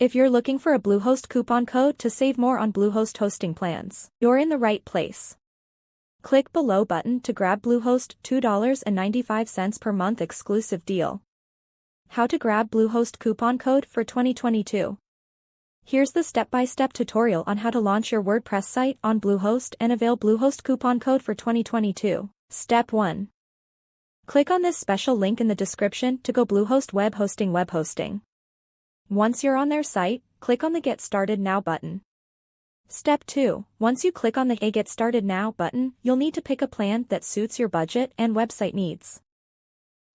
If you're looking for a Bluehost coupon code to save more on Bluehost hosting plans, you're in the right place. Click below button to grab Bluehost $2.95 per month exclusive deal. How to grab Bluehost coupon code for 2022. Here's the step-by-step tutorial on how to launch your WordPress site on Bluehost and avail Bluehost coupon code for 2022. Step 1. Click on this special link in the description to go Bluehost web hosting. Once you're on their site, click on the Get Started Now button. Step 2. Once you click on the Get Started Now button, you'll need to pick a plan that suits your budget and website needs.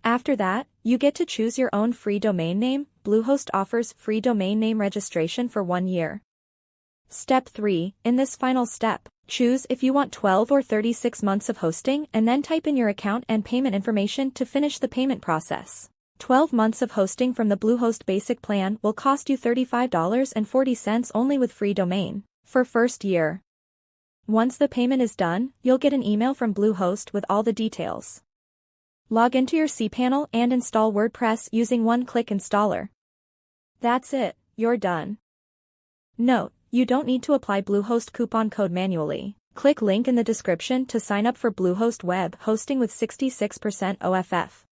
After that, you get to choose your own free domain name. Bluehost offers free domain name registration for 1 year. Step 3. In this final step, choose if you want 12 or 36 months of hosting and then type in your account and payment information to finish the payment process. 12 months of hosting from the Bluehost Basic plan will cost you $35.40 only with free domain for first year. Once the payment is done, you'll get an email from Bluehost with all the details. Log into your cPanel and install WordPress using one-click installer. That's it, you're done. Note, you don't need to apply Bluehost coupon code manually. Click link in the description to sign up for Bluehost web hosting with 66% OFF.